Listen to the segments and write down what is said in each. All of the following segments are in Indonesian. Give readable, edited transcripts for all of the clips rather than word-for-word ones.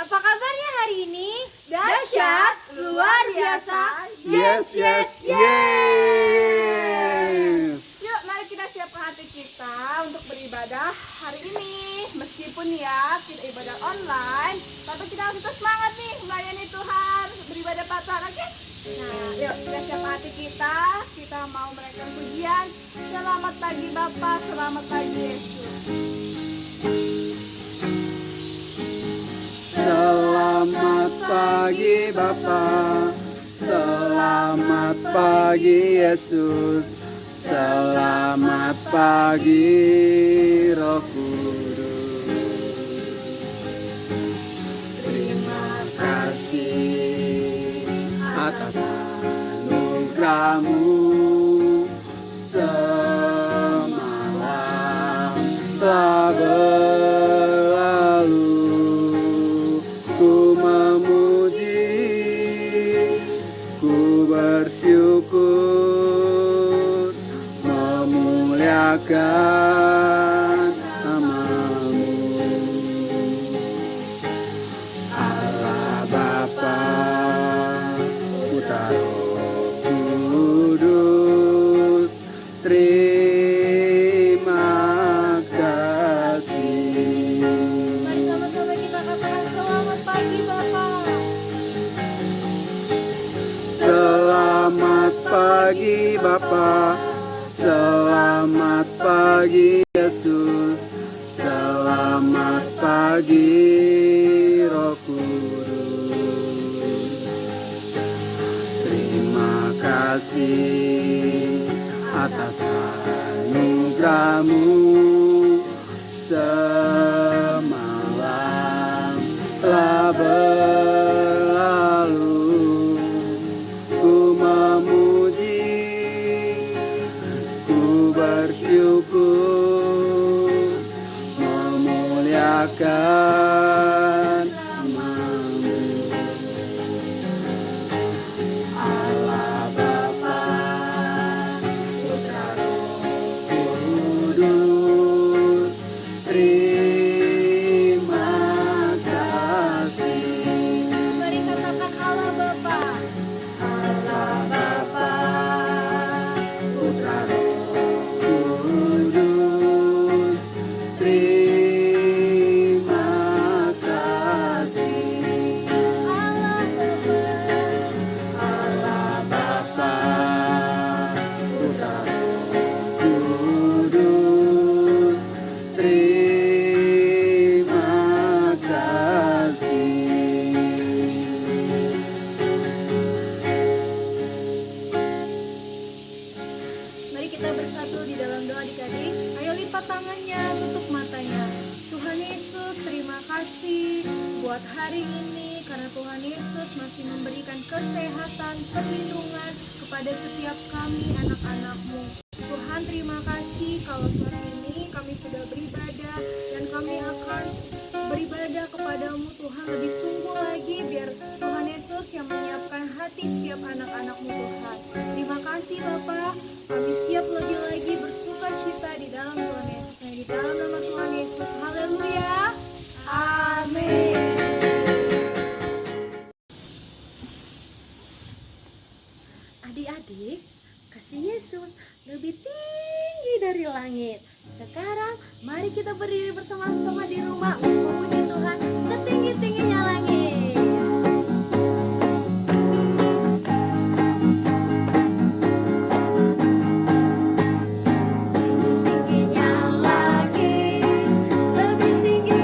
Apa kabarnya hari ini? Dahsyat, luar biasa. Yes, yes, yes. Yuk, mari kita siapkan hati kita untuk beribadah hari ini. Meskipun ya kita ibadah online, tapi kita harus tetap semangat nih melayani Tuhan, beribadah Tuhan, oke? Nah, yuk kita siapkan hati kita. Kita mau menaikkan pujian. Selamat pagi Bapa, selamat pagi Yesus. Selamat pagi Bapa, selamat pagi Yesus, selamat pagi Roh Kudus. Terima kasih atas anugerah-Mu semalam telah berlalu. Ku memuji, ku bersyukur, memuliakan nama-Mu. Allah Bapa, Putra Roh Kudus, terima kasih. Mari sama-sama kita katakan selamat pagi Bapak. Selamat pagi Bapa, selamat pagi Yesus, selamat pagi Roh Kudus. Terima kasih atas anugerah-Mu semalam telah berlalu. Ku memuji, ku bersyukur, memuliakan nama-Mu. Allah Bapa, Putra Roh Kudus, terima kasih. Mari katakan Allah Bapa. Allah Bapa, Putra Roh Kudus, terima kasih. Allah Bapa. Allah Bapa, Putra Roh Kudus, terima kasih. Mari kita bersatu di dalam doa adik-adik. Ayo lipat tangannya, tutup matanya. Tuhan Yesus, terima kasih buat hari ini karena Tuhan Yesus masih memberikan kesehatan, perlindungan kepada setiap kami anak-anak-Mu. Tuhan terima kasih kalau sore ini kami sudah beribadah dan kami akan beribadah kepadamu Tuhan lebih sungguh lagi biar Tuhan Yesus yang menyiapkan hati setiap anak-anak-Mu Tuhan. Terima kasih Bapa, kami siap lebih lagi bersuka cita di dalam Tuhan Yesus. Di dalam nama Tuhan Yesus, haleluya, amin. Adik-adik, kasih Yesus lebih tinggi dari langit. Sekarang mari kita berdiri bersama-sama di rumah untuk memuji Tuhan setinggi-tingginya langit. Tinggi-tingginya langit, lebih tinggi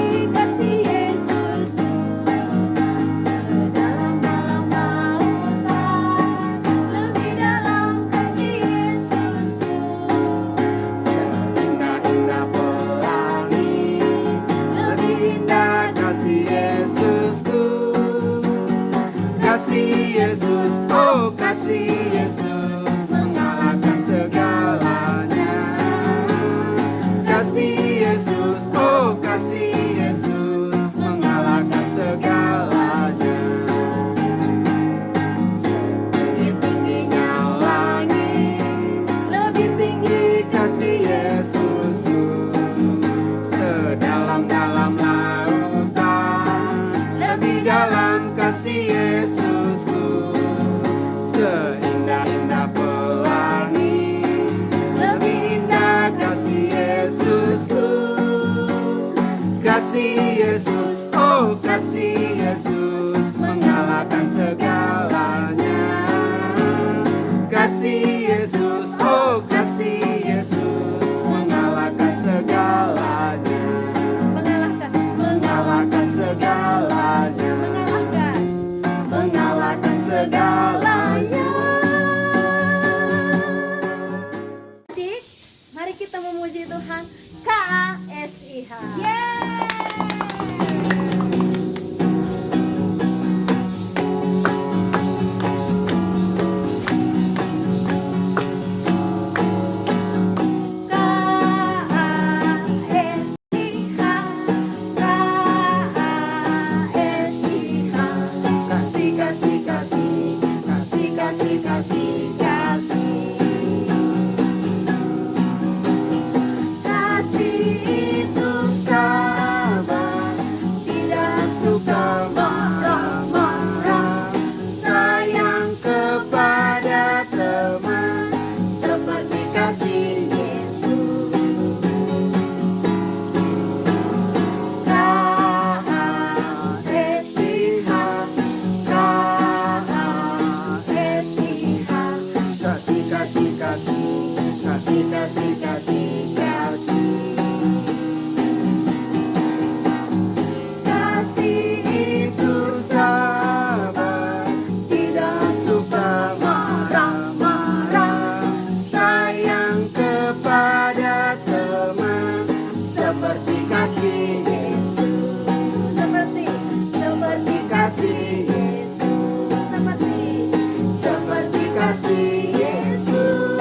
Yesusku, seindah-indah pelangi, lebih indah kasih Yesusku. Kasih Yesus, oh kasih Yesus, mengalahkan segalanya. Kasih Yesus, oh kasih Yesus, mengalahkan segalanya. Mengalahkan segalanya. Mengalahkan segalanya. Adik, mari kita memuji Tuhan. KASIH. Kasih, kasih, kasih, kasih, kasih, kasih, kasih. Kasih itu sabar, tidak suka marah-marah, sayang kepada teman, seperti kasih Yesus. KASIH, KASIH, kasih, kasih, kasih, kasih, kasih, kasih, kasih. Kasih itu sabar, tidak suka marah-marah, sayang kepada teman, seperti kasih Yesus. Seperti kasih Yesus. Seperti kasih Yesus.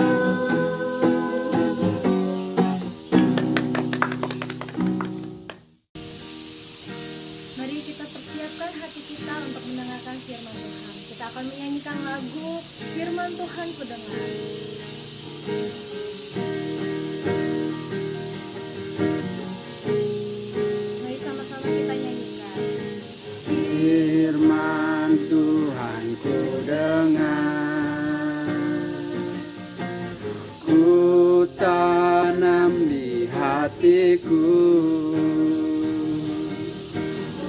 Mari kita persiapkan hati kita untuk mendengarkan firman Tuhan. Kita akan menyanyikan lagu Firman Tuhan Kudengar. Mari sama-sama kita nyanyikan. Firman Tuhan ku dengar, ku tanam di hatiku,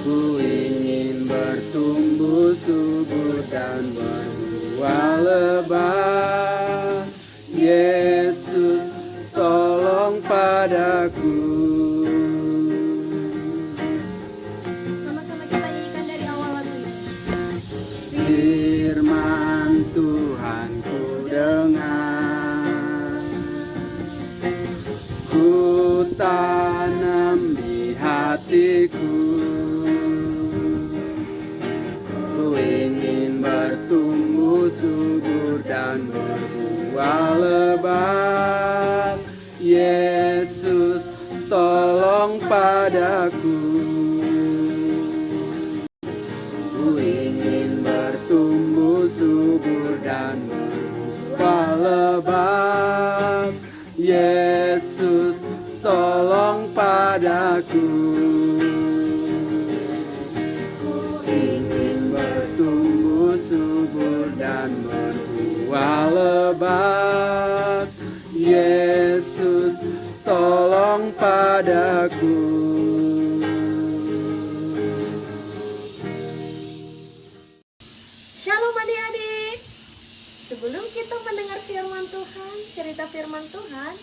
ku ingin bertumbuh subur dan berbuah lebat. Yesus tolong padaku. Sama-sama kita nyanyikan dari awal lagunya. Firman Tuhan ku dengar, ku tanam di hatiku, ku ingin bertumbuh subur dan berbuah lebat. Yesus tolong padaku. Ku ingin bertumbuh subur dan berbuah lebat. Yesus tolong padaku. Ku ingin bertumbuh subur dan berbuah lebat. Yesus tolong padaku. Shalom adik-adik. Sebelum kita mendengar firman Tuhan, cerita firman Tuhan,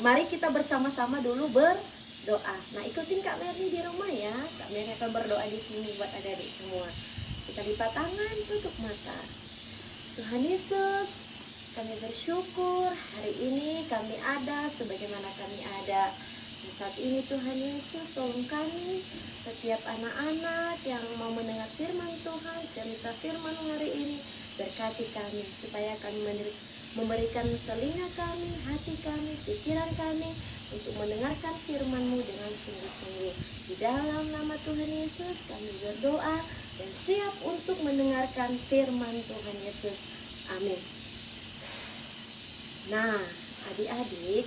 mari kita bersama-sama dulu berdoa. Nah, ikutin Kak Merni di rumah ya. Kak Merni akan berdoa di sini buat adik-adik semua. Kita lipat tangan, tutup mata. Tuhan Yesus, kami bersyukur hari ini kami ada sebagaimana kami ada. Dan saat ini Tuhan Yesus, tolong kami, setiap anak-anak yang mau mendengar firman Tuhan, cerita firman hari ini, berkati kami supaya kami memberikan telinga kami, hati kami, pikiran kami untuk mendengarkan firman-Mu dengan sungguh-sungguh. Di dalam nama Tuhan Yesus kami berdoa dan siap untuk mendengarkan firman Tuhan Yesus. Amin. Nah, adik-adik,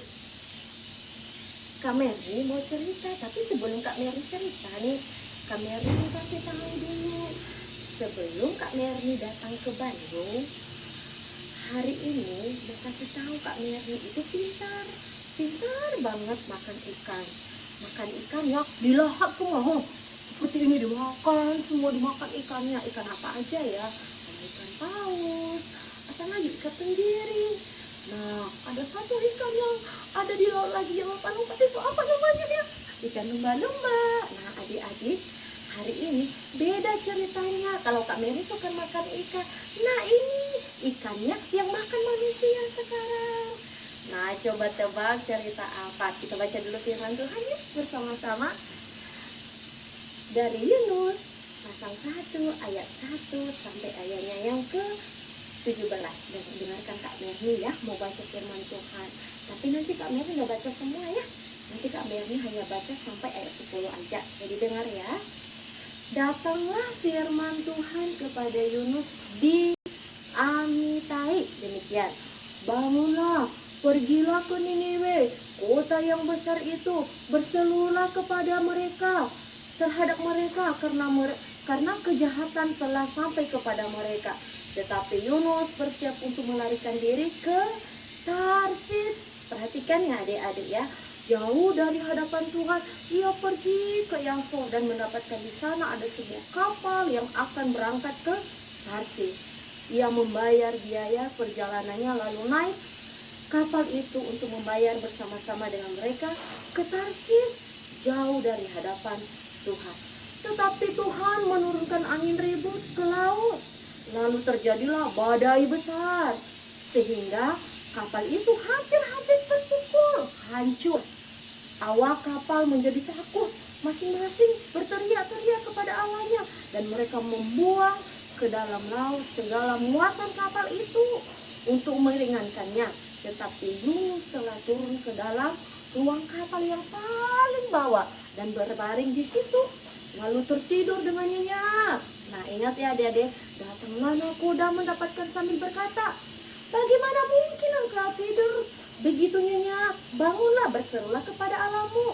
Kak Merni mau cerita, tapi sebelum Kak Merni cerita nih, Kak Merni kasih tahu dulu sebelum Kak Merni datang ke Bandung, hari ini mau kasih tahu Kak Merni itu pintar banget makan ikan. Makan ikan ya dilahap semua, seperti ini dimakan, semua dimakan ikannya. Ikan apa aja ya? Ada ikan paus, ada lagi ikan tenggiri. Nah, ada satu ikan yang ada di laut lagi yang lupa itu apa namanya ya? Ikan lumba-lumba. Nah, adik-adik, hari ini beda ceritanya. Kalau Kak Mary suka makan ikan, nah ini ikannya yang makan manusia sekarang. Nah, coba tebak cerita apa? Kita baca dulu firman Tuhan ya bersama-sama. Dari Yunus pasal 1 ayat 1 sampai ayatnya yang ke 17. Dan dengarkan Kak Merni ya, mau baca firman Tuhan. Tapi nanti Kak Merni nggak baca semua ya. Nanti Kak Merni hanya baca sampai ayat 10 aja. Jadi dengar ya. Datanglah firman Tuhan kepada Yunus di Amitai. Demikian. Bangunlah, pergilah ke Niniwe, kota yang besar itu. Berserulah kepada mereka, terhadap mereka karena kejahatan telah sampai kepada mereka. Tetapi Yunus bersiap untuk melarikan diri ke Tarsis. Perhatikan ya adik-adik ya. Jauh dari hadapan Tuhan, ia pergi ke Yafo dan mendapatkan di sana ada sebuah kapal yang akan berangkat ke Tarsis. Ia membayar biaya perjalanannya lalu naik kapal itu untuk membayar bersama-sama dengan mereka ke Tarsis, jauh dari hadapan Tuhan. Tetapi Tuhan menurunkan angin ribut ke laut. Lalu terjadilah badai besar, sehingga kapal itu hampir terpukul, hancur. Awak kapal menjadi takut, masing-masing berteriak-teriak kepada Allahnya, dan mereka membuang ke dalam laut segala muatan kapal itu untuk meringankannya. Tetapi Yunus telah turun ke dalam ruang kapal yang paling bawah dan berbaring di situ, lalu tertidur dengan nyenyak. Nah, ingat ya adik-adik, datanglah nakoda mendapatkan sambil berkata, bagaimana mungkin engkau tidur begitu nyenyak? Bangunlah, berserulah kepada Allahmu.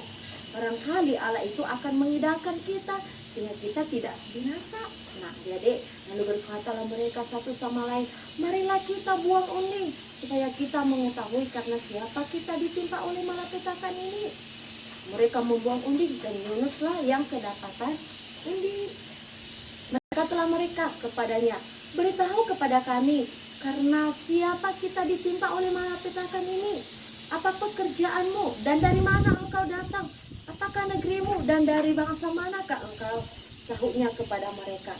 Barangkali Allah itu akan mengidapkan kita sehingga kita tidak binasa. Nah, adik-adik, lalu berkatalah mereka satu sama lain, marilah kita buang unding supaya kita mengetahui karena siapa kita ditimpa oleh malapetaka ini. Mereka membuang unding dan Yunuslah yang kedapatan unding. Berkatalah mereka kepadanya, beritahu kepada kami, karena siapa kita ditimpa oleh malapetaka ini? Apa pekerjaanmu dan dari mana engkau datang? Apakah negerimu dan dari bangsa manakah engkau? Sahutnya kepada mereka,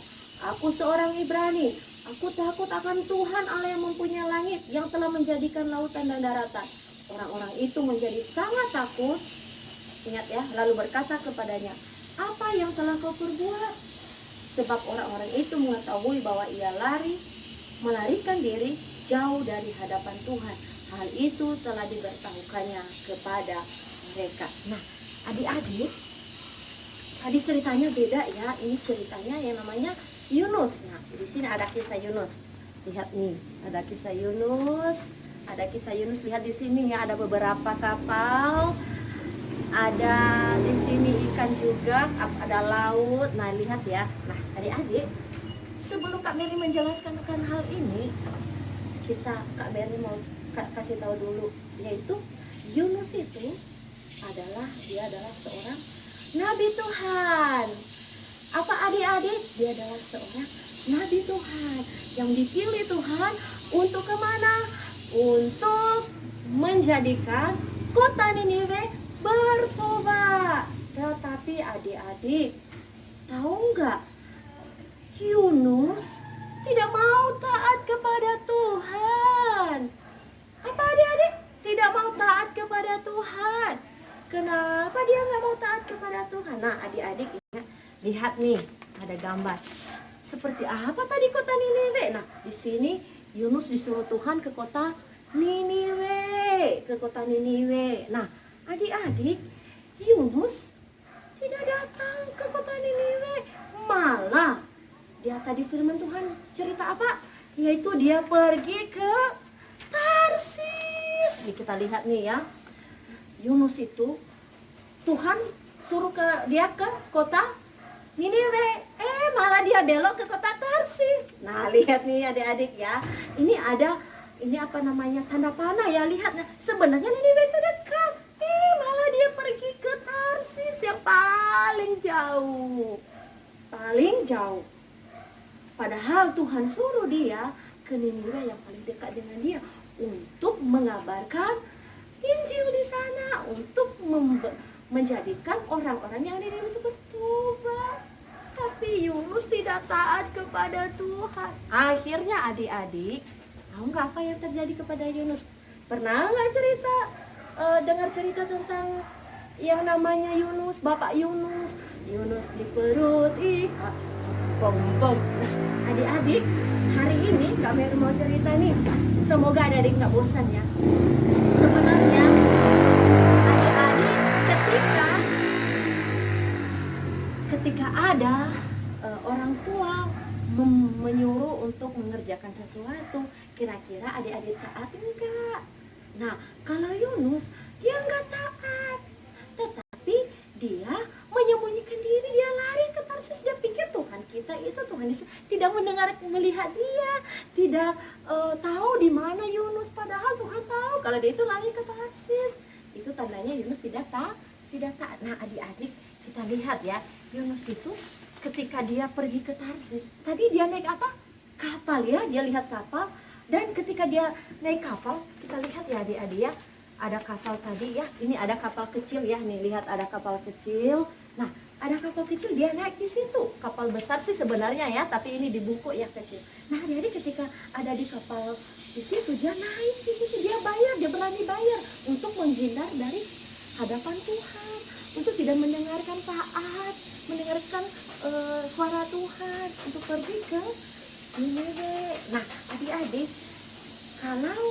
aku seorang Ibrani. Aku takut akan Tuhan Allah yang mempunyai langit, yang telah menjadikan lautan dan daratan. Orang-orang itu menjadi sangat takut. Ingat ya, lalu berkata kepadanya, apa yang telah kau perbuat? Sebab orang-orang itu mengetahui bahwa ia melarikan diri jauh dari hadapan Tuhan. Hal itu telah diberitahukannya kepada mereka. Nah, adik-adik, tadi ceritanya beda ya. Ini ceritanya yang namanya Yunus. Nah, di sini ada kisah Yunus. Lihat nih, ada kisah Yunus. Ada kisah Yunus. Lihat di sini ya, ada beberapa kapal. Ada di sini ikan juga, ada laut. Nah, lihat ya. Nah, adik-adik, sebelum Kak Mary menjelaskan akan hal ini, Kak Mary mau kasih tahu dulu, yaitu Yunus itu dia adalah seorang nabi Tuhan. Apa adik-adik? Dia adalah seorang nabi Tuhan yang dipilih Tuhan untuk kemana? Untuk menjadikan kota Niniwe bertobat. Tetapi adik-adik, tahu nggak? Yunus tidak mau taat kepada Tuhan. Apa adik-adik? Tidak mau taat kepada Tuhan. Kenapa dia nggak mau taat kepada Tuhan? Nah, adik-adik lihat nih, ada gambar. Seperti apa tadi kota Niniwe? Nah, di sini Yunus disuruh Tuhan ke kota Niniwe, Nah, adik-adik, Yunus tidak datang ke kota Niniwe, malah dia tadi firman Tuhan cerita apa? Yaitu dia pergi ke Tarsis. Nih kita lihat nih ya. Yunus itu Tuhan suruh dia ke kota Niniwe. Malah dia belok ke kota Tarsis. Tarsis. Nah, lihat nih adik-adik ya. Ini apa namanya, tanda panah ya, lihat. Nah, sebenarnya Niniwe itu dekat. Malah dia pergi ke Tarsis yang paling jauh. Paling jauh. Padahal Tuhan suruh dia ke Niniwe yang paling dekat dengan dia untuk mengabarkan Injil di sana, untuk menjadikan orang-orang yang di Niniwe itu bertobat. Tapi Yunus tidak taat kepada Tuhan. Akhirnya adik-adik, tahu nggak apa yang terjadi kepada Yunus? Pernah nggak dengar cerita tentang yang namanya Yunus, Bapak Yunus? Yunus di perut ikan. Bom. Nah, adik-adik, hari ini Kak Mary mau cerita nih. Semoga adik-adik nggak bosan ya. Sebenarnya adik-adik, ketika ada orang tua menyuruh untuk mengerjakan sesuatu, kira-kira adik-adik taat enggak? Nah, kalau Yunus, dia nggak taat, tetapi dia menyembunyikan diri, dia lari ke Tarsis. Dia pikir Tuhan kita itu, Tuhan Yesus tidak melihat dia, tidak tahu di mana Yunus. Padahal Tuhan tahu kalau dia itu lari ke Tarsis. Itu tandanya Yunus tidak taat. Nah, adik-adik, kita lihat ya, Yunus itu ketika dia pergi ke Tarsis, tadi dia naik apa? Kapal ya, dia lihat kapal. Dan ketika dia naik kapal, kita lihat ya adik-adik ya, ada kapal tadi ya, ini ada kapal kecil ya, nih lihat ada kapal kecil. Nah, ada kapal kecil, dia naik di situ. Kapal besar sih sebenarnya ya, tapi ini di buku ya kecil. Nah, adik-adik ketika ada di kapal di situ, dia naik di situ, dia bayar, dia berani bayar untuk menghindar dari hadapan Tuhan, untuk tidak mendengarkan taat, mendengarkan suara Tuhan, untuk pergi ke Niniwe. Nah, adik-adik, kalau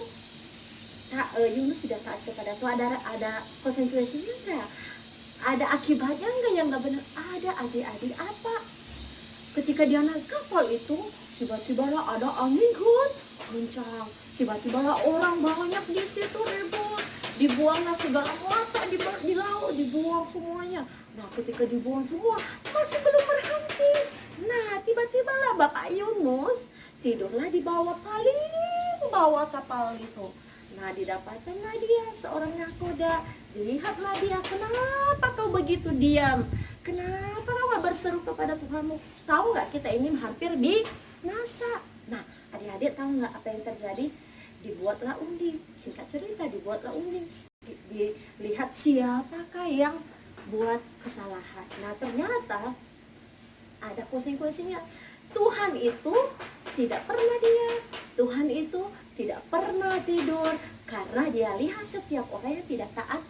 Yunus tidak taat kepada Tuhan, ada konsekuensinya enggak? Ada akibatnya enggak yang enggak benar? Ada adik-adik. Apa? Ketika dia naik kapal itu, tiba-tiba lah ada angin kencang. Tiba-tiba lah orang banyak di situ ribut. Dibuanglah segala muatan di laut, dibuang semuanya. Nah, ketika dibuang semua, masih belum berhenti. Nah, tiba-tiba lah Bapak Yunus tidurlah di bawah, paling bawah kapal itu. Nah, didapatkanlah dia seorang nakoda. Dilihatlah dia, kenapa kau begitu diam? Kenapa kau gak berseru kepada Tuhanmu? Tahu nggak, kita ini hampir binasa. Nah, adik-adik tahu nggak apa yang terjadi? Dibuatlah undi. Singkat cerita, dibuatlah undi. Dilihat siapakah yang buat kesalahan. Nah, ternyata ada konsekuensinya. Tuhan itu tidak pernah diam. Tuhan itu tidak pernah tidur, karena dia lihat setiap orang yang tidak taat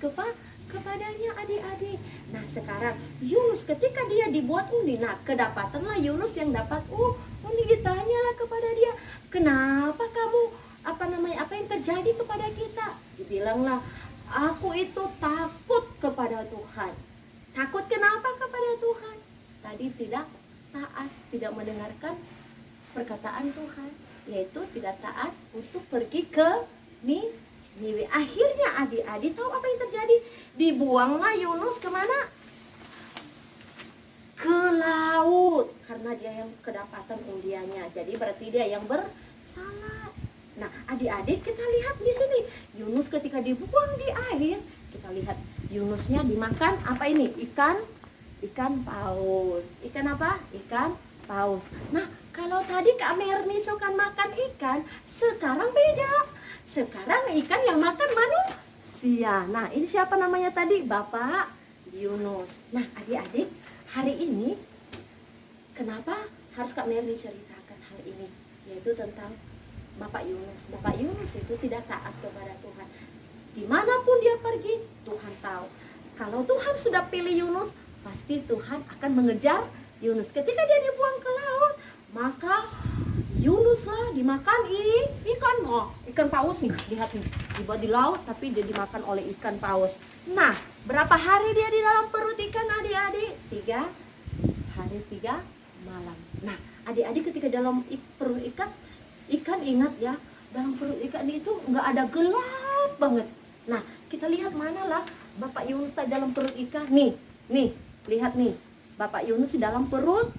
kepadanya, adik-adik. Nah, sekarang Yunus ketika dia dibuat undi, nah kedapatanlah Yunus yang dapat undi. Ditanyalah kepada dia, kenapa kamu apa yang terjadi kepada kita? Dibilanglah, aku itu takut kepada Tuhan. Takut kenapa kepada Tuhan? Tadi tidak taat, tidak mendengarkan perkataan Tuhan, yaitu tidak taat untuk pergi ke Niniwe. Akhirnya adik-adik tahu apa yang terjadi? Dibuanglah Yunus kemana? Ke laut, karena dia yang kedapatan undiannya. Jadi berarti dia yang bersalah. Nah, adik-adik, kita lihat di sini Yunus ketika dibuang di air, kita lihat Yunusnya dimakan apa ini? Ikan paus. Ikan apa? Ikan paus. Nah, kalau tadi Kak Merni suka makan ikan, sekarang beda. Sekarang ikan yang makan manusia. Nah, ini siapa namanya tadi? Bapak Yunus. Nah, adik-adik, hari ini kenapa harus Kak Merni ceritakan hal ini? Yaitu tentang Bapak Yunus. Bapak Yunus itu tidak taat kepada Tuhan. Dimanapun dia pergi, Tuhan tahu. Kalau Tuhan sudah pilih Yunus, pasti Tuhan akan mengejar Yunus. Ketika dia dibuang ke laut, maka Yunuslah dimakan ikan paus nih. Lihat nih, dibuat di laut tapi dia dimakan oleh ikan paus. Nah, berapa hari dia di dalam perut ikan, adik-adik? 3 hari 3 malam. Nah, adik-adik ketika dalam perut ikan ingat ya, dalam perut ikan itu nggak ada, gelap banget. Nah, kita lihat manalah Bapak Yunus dalam perut ikan. Nih, lihat nih. Bapak Yunus di dalam perut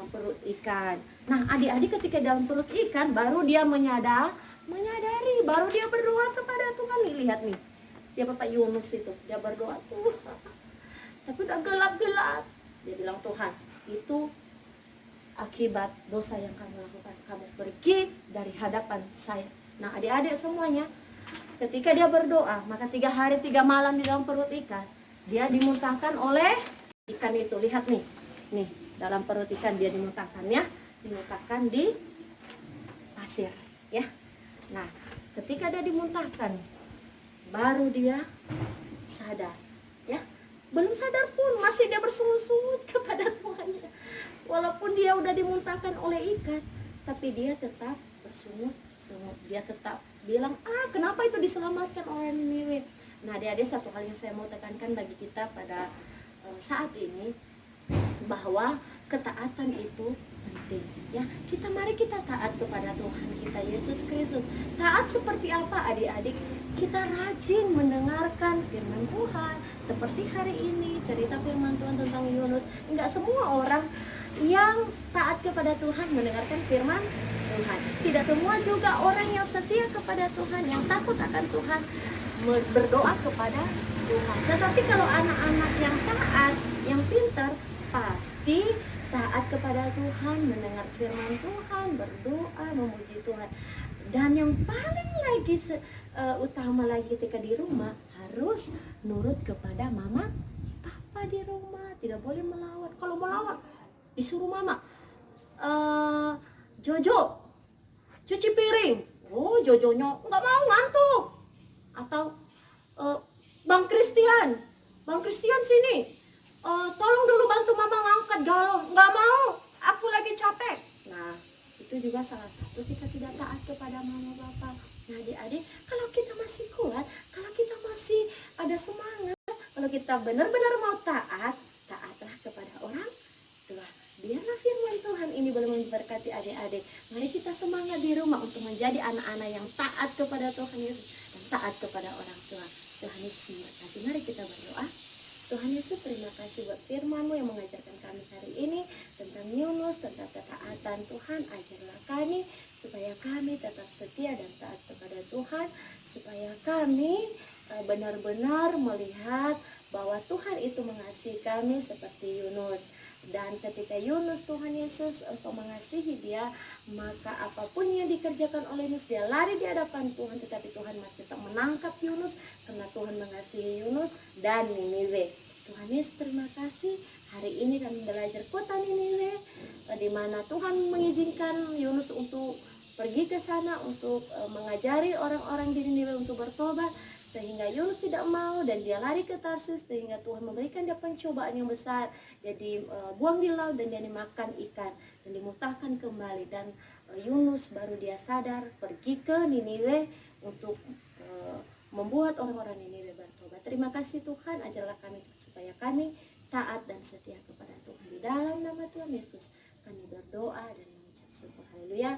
perut ikan. Nah, adik-adik ketika dalam perut ikan baru dia menyadari, baru dia berdoa kepada Tuhan. Nih, lihat nih. Dia Bapak Yunus itu, dia berdoa tuh. Tapi udah gelap-gelap. Dia bilang, Tuhan, itu akibat dosa yang kamu lakukan. Kamu pergi dari hadapan saya. Nah, adik-adik semuanya, ketika dia berdoa, maka 3 hari 3 malam di dalam perut ikan, dia dimuntahkan oleh ikan itu. Lihat nih, nih dalam perut ikan dia dimuntahkan ya, dimuntahkan di pasir ya. Nah, ketika dia dimuntahkan, baru dia sadar ya. Belum sadar pun masih dia bersungut-sungut kepada Tuhannya. Walaupun dia udah dimuntahkan oleh ikan, tapi dia tetap bersungut-sungut. Dia tetap bilang, kenapa itu diselamatkan oleh Niniwe. Nah, adik-adik, satu hal yang saya mau tekankan bagi kita pada saat ini, bahwa ketaatan itu penting ya. Mari kita taat kepada Tuhan kita Yesus Kristus. Taat seperti apa, adik-adik? Kita rajin mendengarkan firman Tuhan. Seperti hari ini cerita firman Tuhan tentang Yunus. Enggak semua orang yang taat kepada Tuhan mendengarkan firman Tuhan. Tidak semua juga orang yang setia kepada Tuhan, yang takut akan Tuhan, berdoa kepada Tuhan. Tetapi kalau anak-anak yang taat, yang pintar, pasti taat kepada Tuhan, mendengar firman Tuhan, berdoa, memuji Tuhan. Dan yang paling lagi utama lagi ketika di rumah, harus nurut kepada mama, papa di rumah. Tidak boleh melawan. Kalau melawan, disuruh mama, Jojo cuci piring. Oh, Jojonya nggak mau, ngantuk. Atau Bang Christian sini, tolong dulu bantu mama ngangkat galon. Nggak mau, aku lagi capek. Nah, itu juga salah satu kita tidak taat kepada mama bapak. Nah, adik-adik, kalau kita masih kuat, kalau kita masih ada semangat, kalau kita benar-benar mau taat, taatlah kepada orang tua. Biarlah firman Tuhan ini boleh memberkati adik-adik. Mari kita semangat di rumah untuk menjadi anak-anak yang taat kepada Tuhan Yesus dan taat kepada orang tua. Tuhan Yesus memberkati. Mari kita berdoa. Tuhan Yesus, terima kasih buat firman-Mu yang mengajarkan kami hari ini tentang Yunus, tentang ketaatan. Tuhan, ajarlah kami supaya kami tetap setia dan taat kepada Tuhan, supaya kami benar-benar melihat bahwa Tuhan itu mengasihi kami seperti Yunus. Dan ketika Yunus, Tuhan Yesus, Engkau mengasihi dia, maka apapun yang dikerjakan oleh Yunus, dia lari di hadapan Tuhan, tetapi Tuhan masih tetap menangkap Yunus karena Tuhan mengasihi Yunus dan Niniwe. Tuhan Yesus, terima kasih. Hari ini kami belajar kota Niniwe, di mana Tuhan mengizinkan Yunus untuk pergi ke sana untuk mengajari orang-orang di Niniwe untuk bertobat, sehingga Yunus tidak mau dan dia lari ke Tarsis, sehingga Tuhan memberikan dia pencobaan yang besar. Jadi buang di laut dan dia dimakan ikan dan dimuntahkan kembali. Dan Yunus baru dia sadar pergi ke Niniwe untuk membuat orang-orang Niniwe bertobat. Terima kasih Tuhan, ajarlah kami supaya kami taat dan setia kepada Tuhan. Di dalam nama Tuhan Yesus kami berdoa dan mengucap syukur. Haleluya.